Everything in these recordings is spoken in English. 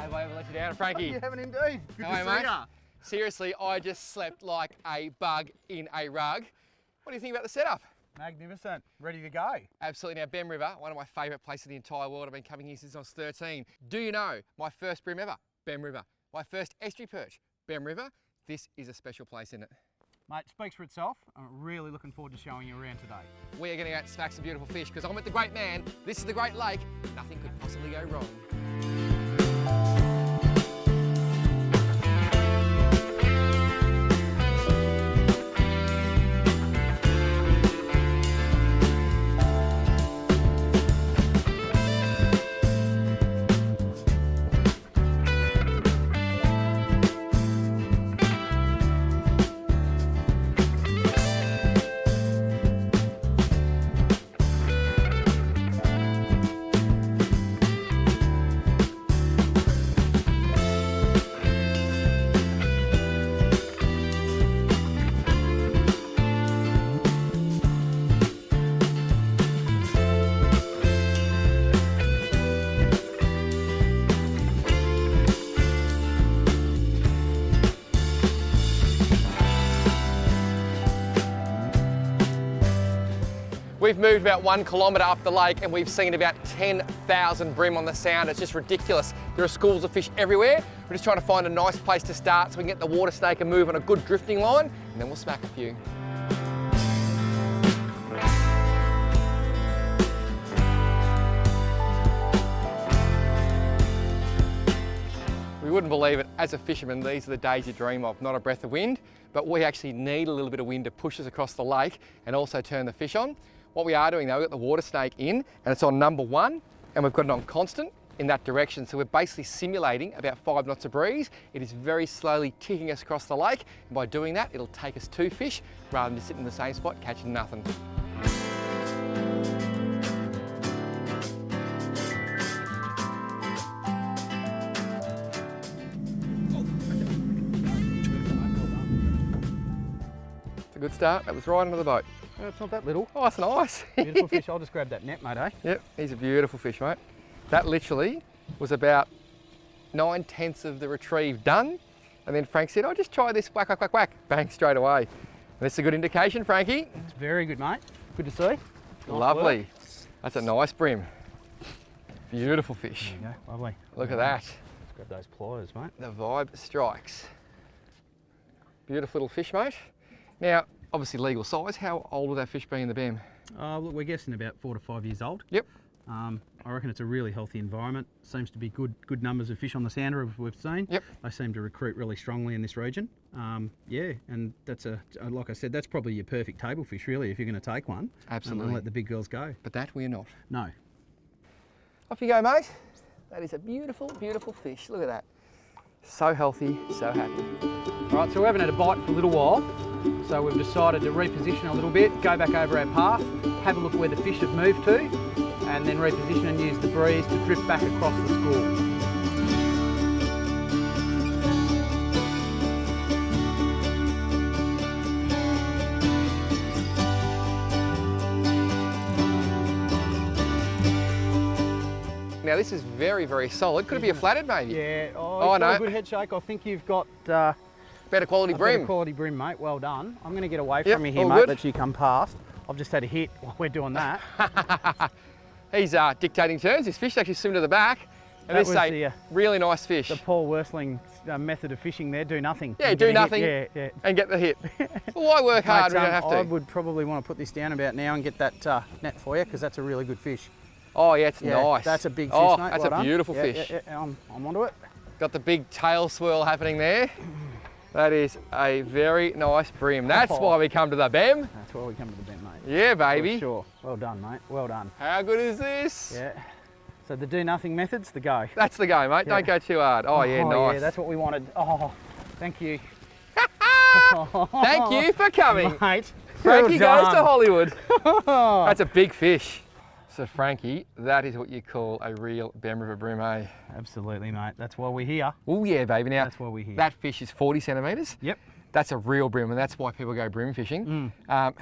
have I ever let you down, Frankie? You haven't indeed. Good to see ya. Seriously, I just slept like a bug in a rug. What do you think about the setup? Magnificent. Ready to go. Absolutely. Now, Bemm River, one of my favourite places in the entire world. I've been coming here since I was 13. Do you know my first bream ever? Bemm River. My first estuary perch? Bemm River. This is a special place, isn't it? Mate, it speaks for itself. I'm really looking forward to showing you around today. We are going to go out and smack some beautiful fish because I'm with the great man. This is the Great Lake. Nothing could possibly go wrong. We've moved about 1 kilometre up the lake and we've seen about 10,000 bream on the sound. It's just ridiculous. There are schools of fish everywhere. We're just trying to find a nice place to start so we can get the water snake and move on a good drifting line, and then we'll smack a few. We wouldn't believe it, as a fisherman, these are the days you dream of, not a breath of wind, but we actually need a little bit of wind to push us across the lake and also turn the fish on. What we are doing though, we've got the water snake in and it's on number 1 and we've got it on constant in that direction. So we're basically simulating about 5 knots of breeze. It is very slowly ticking us across the lake, and by doing that, it'll take us 2 fish rather than just sitting in the same spot catching nothing. A good start. That was right under the boat. Oh, it's not that little. Oh, it's nice. Beautiful fish. I'll just grab that net, mate, eh? Yep, he's a beautiful fish, mate. That literally was about 9/10 of the retrieve done. And then Frank said, "Oh, just try this, whack, whack, whack, whack." Bang, straight away. And that's a good indication, Frankie. It's very good, mate. Good to see. Nice Lovely. work. That's a nice bream. Beautiful fish. There you go. Lovely. Look at that. Let's grab those pliers, mate. The vibe strikes. Beautiful little fish, mate. Now, obviously legal size. How old will that fish be in the Bemm? Look, we're guessing about 4 to 5 years old. Yep. I reckon it's a really healthy environment. Seems to be good numbers of fish on the sounder we've seen. Yep. They seem to recruit really strongly in this region. Yeah, and that's like I said, that's probably your perfect table fish, really, if you're going to take one. Absolutely. And let the big girls go. But that we're not. No. Off you go, mate. That is a beautiful, beautiful fish. Look at that. So healthy, so happy. All right, so we haven't had a bite for a little while. So we've decided to reposition a little bit, go back over our path, have a look where the fish have moved to, and then reposition and use the breeze to drift back across the school. Now this is very, very solid. Could it be a flathead maybe? Yeah, oh no. A good head shake. I think you've got better quality bream. Better quality bream, mate. Well done. I'm going to get away Yep, from you here, all mate. good. Let you come past. I've just had a hit while we're doing that. He's dictating turns. This fish actually swim to the back. And That this is was a really nice fish. The Paul Worsling method of fishing there. Do nothing. Yeah, And do get a hit. nothing Yeah. and get the hit. Well, why work hard when you don't have to? I would probably want to put this down about now and get that net for you, because that's a really good fish. Oh yeah, it's nice. That's a big fish, oh, mate. That's well a done. beautiful fish. Yeah, I'm onto it. Got the big tail swirl happening there. That is a very nice bream. That's why we come to the Bemm. That's why we come to the Bemm, mate. Yeah, baby. For sure. Well done, mate. Well done. How good is this? Yeah. So the do nothing method's the go. That's the go, mate. Don't go too hard. Oh yeah, nice. Yeah, that's what we wanted. Oh, thank you. Thank you for coming. Mate. Frankie well goes to done. Hollywood. That's a big fish. So Frankie, that is what you call a real Bemm River bream, eh? Absolutely, mate. That's why we're here. Oh yeah, baby. Now, that's why we're here. That fish is 40 centimetres. Yep. That's a real bream, and that's why people go bream fishing. How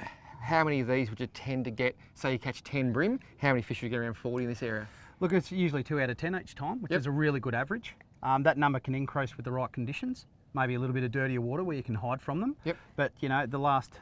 many of these would you tend to get? Say you catch 10 bream, how many fish would you get around 40 in this area? Look, it's usually 2 out of 10 each time, which is a really good average. That number can increase with the right conditions. Maybe a little bit of dirtier water where you can hide from them. Yep. But you know, the last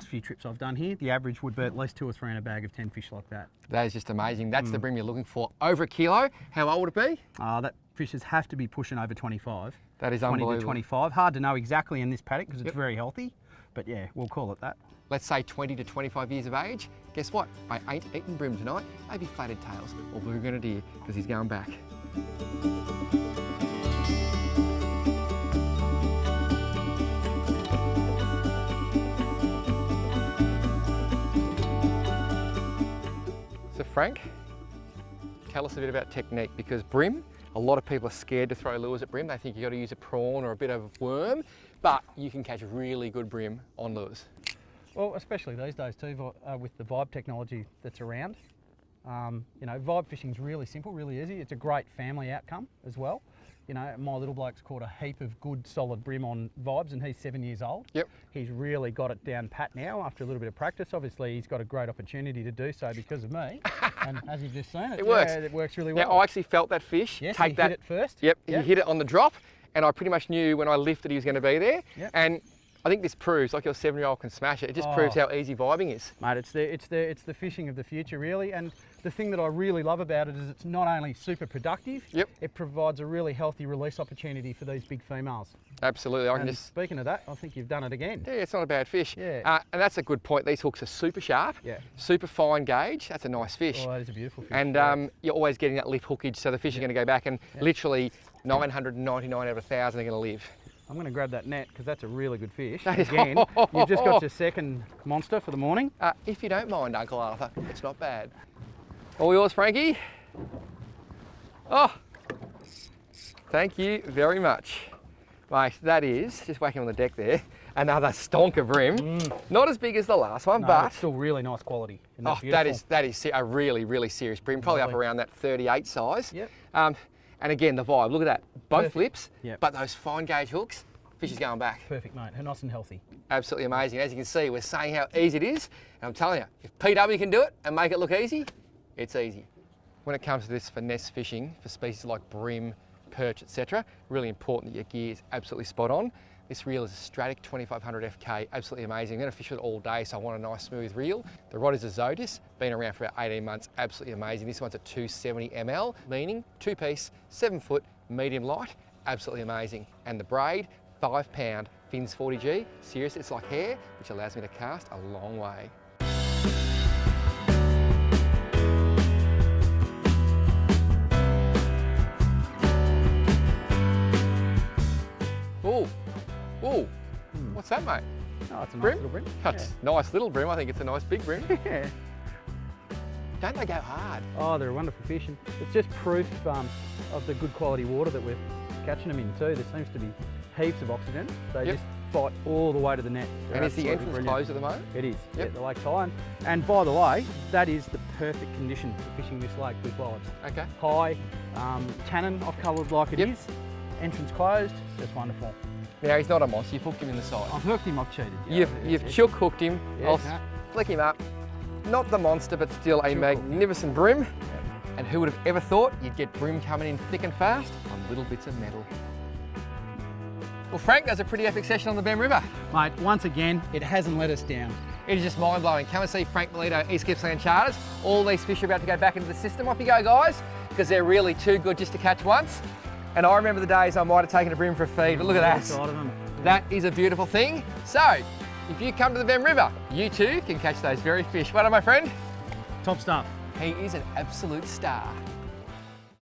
few trips I've done here, the average would be at least 2 or 3 in a bag of 10 fish like that. That is just amazing. That's the bream you're looking for. Over a kilo. How old would it be? That fishes have to be pushing over 25. That is 20 unbelievable. to 25. Hard to know exactly in this paddock because it's very healthy. But yeah, we'll call it that. Let's say 20 to 25 years of age. Guess what? I ain't eating bream tonight. Maybe flathead tails or blue grenadier because he's going back. So Frank, tell us a bit about technique, because bream, a lot of people are scared to throw lures at bream. They think you've got to use a prawn or a bit of worm, but you can catch really good bream on lures. Well, especially these days too, with the vibe technology that's around. You know, vibe fishing is really simple, really easy. It's a great family outcome as well. You know, my little bloke's caught a heap of good solid bream on vibes and he's 7 years old. Yep. He's really got it down pat now after a little bit of practice. Obviously, he's got a great opportunity to do so because of me. And as you've just seen, it works. It works really well. Now, I actually felt that fish. Yes, take he that. hit it first. Yep, Yep. he hit it on the drop, and I pretty much knew when I lifted he was going to be there. Yep. And I think this proves, like your 7-year-old can smash it. It just proves how easy vibing is. Mate, it's the fishing of the future, really. And the thing that I really love about it is it's not only super productive, Yep. it provides a really healthy release opportunity for these big females. Absolutely, I can And just. speaking of that, I think you've done it again. Yeah, it's not a bad fish. Yeah. And that's a good point. These hooks are super sharp, Yeah. super fine gauge. That's a nice fish. Oh, that is a beautiful fish. And you're always getting that lip hookage, so the fish are going to go back, and literally 999 out of 1,000 are going to live. I'm going to grab that net because that's a really good fish. That is- Again, you've just got your second monster for the morning. If you don't mind, Uncle Arthur, it's not bad. All yours, Frankie. Oh, thank you very much. Mate, that is, just whacking on the deck there, another stonker bream. Not as big as the last one, No, but it's still really nice quality. Isn't that oh, beautiful? that is a really, really serious bream, probably up Lovely. around that 38 size. Yep. And again, the vibe, look at that, both Perfect. lips, Yep. but those fine gauge hooks, fish is going back. Perfect, mate. Nice and healthy. Absolutely amazing. As you can see, we're saying how easy it is, and I'm telling you, if PW can do it and make it look easy, it's easy. When it comes to this finesse fishing for species like bream, perch, etc., really important that your gear is absolutely spot on. This reel is a Stratic 2500 FK, absolutely amazing. I'm going to fish it all day, so I want a nice smooth reel. The rod is a Zodis, been around for about 18 months, absolutely amazing. This one's a 270 ml, meaning 2-piece, 7-foot, medium light, absolutely amazing. And the braid, 5-pound, fins 40G, seriously, it's like hair, which allows me to cast a long way. Ooh, ooh, what's that, mate? Oh, it's a nice Bream? little bream. That's nice little bream. I think it's a nice big bream. Yeah. Don't they go hard? Oh, they're wonderful fish. And it's just proof of the good quality water that we're catching them in too. There seems to be heaps of oxygen. They Yep. just fight all the way to the net. They're And is the absolutely entrance brilliant. closed at the moment? It is. Yep. Yeah, the lake's high. And by the way, that is the perfect condition for fishing this lake with vibes. Okay. High, tannin off coloured like it Yep. is. Entrance closed, just wonderful. Now, he's not a monster. You've hooked him in the side. I've hooked him, I've cheated. Yeah, You've it's- chook hooked him. Yeah, I'll no. flick him up. Not the monster, but still a Chook hook. magnificent bream. And who would have ever thought you'd get bream coming in thick and fast on little bits of metal? Well, Frank, that's a pretty epic session on the Bemm River. Mate, once again, it hasn't let us down. It is just mind-blowing. Come and see Frank Milato, East Gippsland Charters. All these fish are about to go back into the system. Off you go, guys, because they're really too good just to catch once. And I remember the days I might have taken a bream for a feed, but look at that. Side of them. That is a beautiful thing. So, if you come to the Bemm River, you too can catch those very fish. Well done, my friend. Top stuff. He is an absolute star.